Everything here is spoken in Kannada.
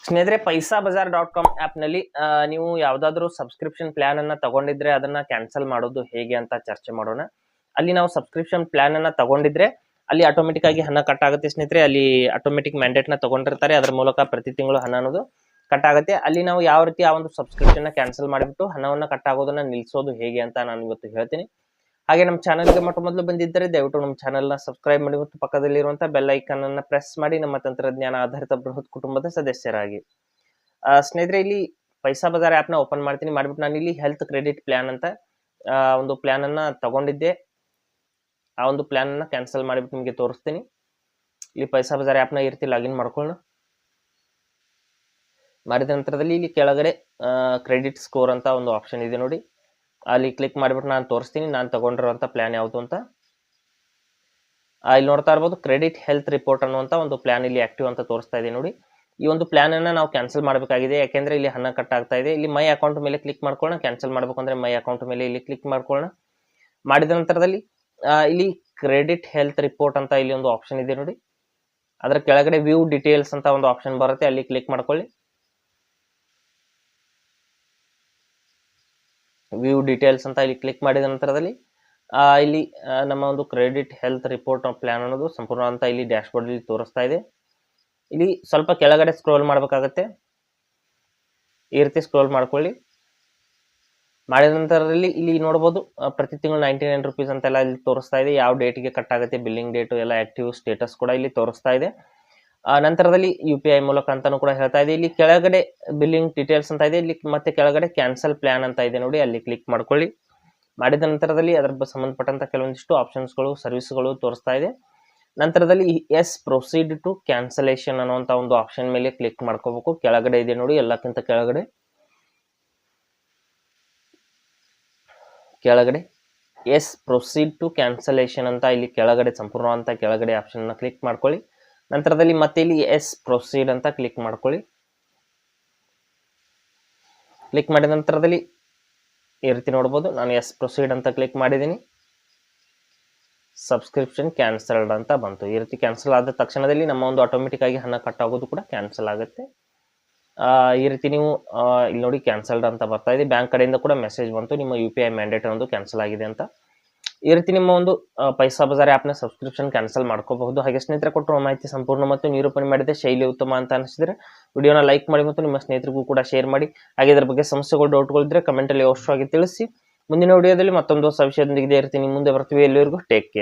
ಸ್ನೇಹಿತರೆ, paisabazar.com ಆಪ್ ನಲ್ಲಿ ನೀವು ಯಾವ್ದಾದ್ರು ಸಬ್ಸ್ಕ್ರಿಪ್ಷನ್ ಪ್ಲಾನ್ ಅನ್ನ ತಗೊಂಡಿದ್ರೆ ಅದನ್ನ ಕ್ಯಾನ್ಸಲ್ ಮಾಡೋದು ಹೇಗೆ ಅಂತ ಚರ್ಚೆ ಮಾಡೋಣ. ಅಲ್ಲಿ ನಾವು ಸಬ್ಸ್ಕ್ರಿಪ್ಷನ್ ಪ್ಲಾನ್ ಅನ್ನ ತಗೊಂಡಿದ್ರೆ ಅಲ್ಲಿ ಆಟೋಮೆಟಿಕ್ ಆಗಿ ಹಣ ಕಟ್ ಆಗುತ್ತೆ ಸ್ನೇಹಿತರೆ. ಅಲ್ಲಿ ಆಟೋಮೆಟಿಕ್ ಮ್ಯಾಂಡೇಟ್ ನ ತಗೊಂಡಿರ್ತಾರೆ, ಅದರ ಮೂಲಕ ಪ್ರತಿ ತಿಂಗಳು ಹಣ ಅನ್ನೋದು ಕಟ್ ಆಗುತ್ತೆ. ಅಲ್ಲಿ ನಾವು ಯಾವ ರೀತಿ ಆ ಒಂದು ಸಬ್ಸ್ಕ್ರಿಪ್ಷನ್ ನ ಕ್ಯಾನ್ಸಲ್ ಮಾಡಿಬಿಟ್ಟು ಹಣವನ್ನ ಕಟ್ ಆಗೋದನ್ನ ನಿಲ್ಲಿಸೋದು ಹೇಗೆ ಅಂತ ನಾನು ಇವತ್ತು ಹೇಳ್ತೀನಿ. ಹಾಗೆ ನಮ್ಮ ಚಾನಲ್ಗೆ ಮೊದಲು ಬಂದಿದ್ದರೆ ದಯವಿಟ್ಟು ನಮ್ಮ ಚಾನೆಲ್ ನ ಸಬ್ಸ್ಕ್ರೈಬ್ ಮಾಡಿ ಮತ್ತು ಪಕ್ಕದಲ್ಲಿರುವಂತಹ ಬೆಲ್ ಐಕಾನ್ ಅನ್ನ ಪ್ರೆಸ್ ಮಾಡಿ ನಮ್ಮ ತಂತ್ರಜ್ಞಾನ ಆಧಾರಿತ ಬೃಹತ್ ಕುಟುಂಬದ ಸದಸ್ಯರಾಗಿ. ಸ್ನೇಹಿತರೆ, ಇಲ್ಲಿ ಪೈಸಾ ಬಜಾರ್ ಆಪ್ ನ ಓಪನ್ ಮಾಡ್ತೀನಿ. ಮಾಡಿಬಿಟ್ಟು ನಾನು ಇಲ್ಲಿ ಹೆಲ್ತ್ ಕ್ರೆಡಿಟ್ ಪ್ಲಾನ್ ಅಂತ ಒಂದು ಪ್ಲಾನ್ ಅನ್ನ ತಗೊಂಡಿದ್ದೆ. ಆ ಒಂದು ಪ್ಲಾನ್ ಅನ್ನ ಕ್ಯಾನ್ಸಲ್ ಮಾಡಿಬಿಟ್ಟು ನಿಮಗೆ ತೋರಿಸ್ತೀನಿ. ಇಲ್ಲಿ ಪೈಸಾ ಬಜಾರ್ ಆಪ್ ನ ಈ ರೀತಿ ಲಾಗಿನ್ ಮಾಡ್ಕೊಳ್ಳೋಣ. ಮಾಡಿದ ನಂತರದಲ್ಲಿ ಇಲ್ಲಿ ಕೆಳಗಡೆ ಕ್ರೆಡಿಟ್ ಸ್ಕೋರ್ ಅಂತ ಒಂದು ಆಪ್ಷನ್ ಇದೆ ನೋಡಿ, ಅಲ್ಲಿ ಕ್ಲಿಕ್ ಮಾಡಿಬಿಟ್ಟು ನಾನು ತೋರಿಸ್ತೀನಿ ನಾನು ತಗೊಂಡಿರುವಂತ ಪ್ಲಾನ್ ಯಾವುದು ಅಂತ. ಇಲ್ಲಿ ನೋಡ್ತಾ ಇರ್ಬೋದು ಕ್ರೆಡಿಟ್ ಹೆಲ್ತ್ ರಿಪೋರ್ಟ್ ಅನ್ನುವಂತ ಒಂದು ಪ್ಲಾನ್ ಇಲ್ಲಿ ಆಕ್ಟಿವ್ ಅಂತ ತೋರಿಸ್ತಾ ಇದೆ ನೋಡಿ. ಈ ಒಂದು ಪ್ಲಾನ್ ಅನ್ನ ನಾವು ಕ್ಯಾನ್ಸಲ್ ಮಾಡಬೇಕಾಗಿದೆ, ಯಾಕೆಂದ್ರೆ ಇಲ್ಲಿ ಹಣ ಕಟ್ ಆಗ್ತಾ ಇದೆ. ಇಲ್ಲಿ ಮೈ ಅಕೌಂಟ್ ಮೇಲೆ ಕ್ಲಿಕ್ ಮಾಡ್ಕೊಳ್ಳೋಣ. ಕ್ಯಾನ್ಸಲ್ ಮಾಡಬೇಕು ಅಂದ್ರೆ ಮೈ ಅಕೌಂಟ್ ಮೇಲೆ ಇಲ್ಲಿ ಕ್ಲಿಕ್ ಮಾಡ್ಕೊಳ್ಳೋಣ. ಮಾಡಿದ ನಂತರದಲ್ಲಿ ಇಲ್ಲಿ ಕ್ರೆಡಿಟ್ ಹೆಲ್ತ್ ರಿಪೋರ್ಟ್ ಅಂತ ಇಲ್ಲಿ ಒಂದು ಆಪ್ಷನ್ ಇದೆ ನೋಡಿ, ಅದರ ಕೆಳಗಡೆ ವ್ಯೂ ಡೀಟೇಲ್ಸ್ ಅಂತ ಒಂದು ಆಪ್ಷನ್ ಬರುತ್ತೆ, ಅಲ್ಲಿ ಕ್ಲಿಕ್ ಮಾಡ್ಕೊಳ್ಳಿ. ವ್ಯೂ ಡೀಟೇಲ್ಸ್ ಅಂತ ಇಲ್ಲಿ ಕ್ಲಿಕ್ ಮಾಡಿದ ನಂತರದಲ್ಲಿ ಇಲ್ಲಿ ನಮ್ಮ ಒಂದು ಕ್ರೆಡಿಟ್ ಹೆಲ್ತ್ ರಿಪೋರ್ಟ್ ಪ್ಲಾನ್ ಅನ್ನೋದು ಸಂಪೂರ್ಣ ಅಂತ ಇಲ್ಲಿ ಡ್ಯಾಶ್ ಬೋರ್ಡ್ ಅಲ್ಲಿ ತೋರಿಸ್ತಾ ಇದೆ. ಇಲ್ಲಿ ಸ್ವಲ್ಪ ಕೆಳಗಡೆ ಸ್ಕ್ರೋಲ್ ಮಾಡಬೇಕಾಗತ್ತೆ, ಈ ರೀತಿ ಸ್ಕ್ರೋಲ್ ಮಾಡ್ಕೊಳ್ಳಿ. ಮಾಡಿದ ನಂತರದಲ್ಲಿ ಇಲ್ಲಿ ನೋಡಬಹುದು ಪ್ರತಿ ತಿಂಗಳು 99 ರೂಪೀಸ್ ಅಂತೆಲ್ಲ ಇಲ್ಲಿ ತೋರಿಸ್ತಾ ಇದೆ. ಯಾವ ಡೇಟ್ಗೆ ಕಟ್ ಆಗುತ್ತೆ, ಬಿಲ್ಲಿಂಗ್ ಡೇಟ್ ಎಲ್ಲ ಆಕ್ಟಿವ್ ಸ್ಟೇಟಸ್ ಕೂಡ ಇಲ್ಲಿ ತೋರಿಸ್ತಾ ಇದೆ. ನಂತರದಲ್ಲಿ UPI ಮೂಲಕ ಅಂತಾನು ಕೂಡ ಹೇಳ್ತಾ ಇದೆ. ಇಲ್ಲಿ ಕೆಳಗಡೆ ಬಿಲ್ಲಿಂಗ್ ಡೀಟೇಲ್ಸ್ ಅಂತ ಇದೆ, ಇಲ್ಲಿ ಮತ್ತೆ ಕೆಳಗಡೆ ಕ್ಯಾನ್ಸಲ್ ಪ್ಲಾನ್ ಅಂತ ಇದೆ ನೋಡಿ, ಅಲ್ಲಿ ಕ್ಲಿಕ್ ಮಾಡ್ಕೊಳ್ಳಿ. ಮಾಡಿದ ನಂತರದಲ್ಲಿ ಅದರ ಸಂಬಂಧಪಟ್ಟಂತ ಕೆಲವೊಂದಿಷ್ಟು ಆಪ್ಷನ್ಸ್ಗಳು ಸರ್ವಿಸ್ಗಳು ತೋರಿಸ್ತಾ ಇದೆ. ನಂತರದಲ್ಲಿ ಎಸ್ ಪ್ರೊಸೀಡ್ ಟು ಕ್ಯಾನ್ಸಲೇಷನ್ ಅನ್ನುವಂತ ಒಂದು ಆಪ್ಷನ್ ಮೇಲೆ ಕ್ಲಿಕ್ ಮಾಡ್ಕೋಬೇಕು. ಕೆಳಗಡೆ ಇದೆ ನೋಡಿ, ಎಲ್ಲಕ್ಕಿಂತ ಕೆಳಗಡೆ ಎಸ್ ಪ್ರೊಸೀಡ್ ಟು ಕ್ಯಾನ್ಸಲೇಷನ್ ಅಂತ ಇಲ್ಲಿ ಕೆಳಗಡೆ ಸಂಪೂರ್ಣ ಅಂತ ಕೆಳಗಡೆ ಆಪ್ಷನ್ ನ ಕ್ಲಿಕ್ ಮಾಡ್ಕೊಳ್ಳಿ. ನಂತರದಲ್ಲಿ ಮತ್ತೆ ಇಲ್ಲಿ ಎಸ್ ಪ್ರೊಸೀಡ್ ಅಂತ ಕ್ಲಿಕ್ ಮಾಡ್ಕೊಳ್ಳಿ. ಕ್ಲಿಕ್ ಮಾಡಿದ ನಂತರದಲ್ಲಿ ಈ ರೀತಿ ನೋಡಬಹುದು, ನಾನು ಎಸ್ ಪ್ರೊಸೀಡ್ ಅಂತ ಕ್ಲಿಕ್ ಮಾಡಿದ್ದೀನಿ. ಸಬ್ಸ್ಕ್ರಿಪ್ಷನ್ ಕ್ಯಾನ್ಸಲ್ಡ್ ಅಂತ ಬಂತು. ಈ ರೀತಿ ಕ್ಯಾನ್ಸಲ್ ಆದ ತಕ್ಷಣದಲ್ಲಿ ನಮ್ಮ ಒಂದು ಆಟೋಮೆಟಿಕ್ ಆಗಿ ಹಣ ಕಟ್ ಆಗೋದು ಕೂಡ ಕ್ಯಾನ್ಸಲ್ ಆಗುತ್ತೆ. ಈ ರೀತಿ ನೀವು ಇಲ್ಲಿ ನೋಡಿ ಕ್ಯಾನ್ಸಲ್ಡ್ ಅಂತ ಬರ್ತಾ ಇದೆ. ಬ್ಯಾಂಕ್ ಕಡೆಯಿಂದ ಕೂಡ ಮೆಸೇಜ್ ಬಂತು, ನಿಮ್ಮ UPI ಮ್ಯಾಂಡೇಟ್ ಅನ್ನೋದು ಕ್ಯಾನ್ಸಲ್ ಆಗಿದೆ ಅಂತ. ಈ ರೀತಿ ನಿಮ್ಮ ಒಂದು ಪೈಸಾ ಬಜಾರ್ ಆಪ್ ನ ಸಬ್ಸ್ಕ್ರಿಪ್ಷನ್ ಕ್ಯಾನ್ಸಲ್ ಮಾಡ್ಕೋಬಹುದು. ಹಾಗೆ ಸ್ನೇಹಿತರೆ, ಕೊಟ್ಟಿರುವ ಮಾಹಿತಿ ಸಂಪೂರ್ಣ ಮತ್ತು ನಿರೂಪಣೆ ಮಾಡಿದ ಶೈಲಿ ಉತ್ತಮ ಅಂತ ಅನಿಸಿದ್ರೆ ವಿಡಿಯೋನ ಲೈಕ್ ಮಾಡಿ ಮತ್ತು ನಿಮ್ಮ ಸ್ನೇಹಿತರಿಗೂ ಕೂಡ ಶೇರ್ ಮಾಡಿ. ಹಾಗೆ ಇದರ ಬಗ್ಗೆ ಸಮಸ್ಯೆಗಳು ಡೌಟ್ಗಳು ಇದ್ರೆ ಕಮೆಂಟ್ ಅಲ್ಲಿ ಅವಶ್ಯವಾಗಿ ತಿಳಿಸಿ. ಮುಂದಿನ ವಿಡಿಯೋದಲ್ಲಿ ಮತ್ತೊಂದು ಹೊಸ ವಿಷಯದೊಂದಿಗೆ ಇರ್ತೀನಿ. ಮುಂದೆ ಬರ್ತೀವಿ. ಎಲ್ಲರಿಗೂ ಟೇಕ್ ಕೇರ್.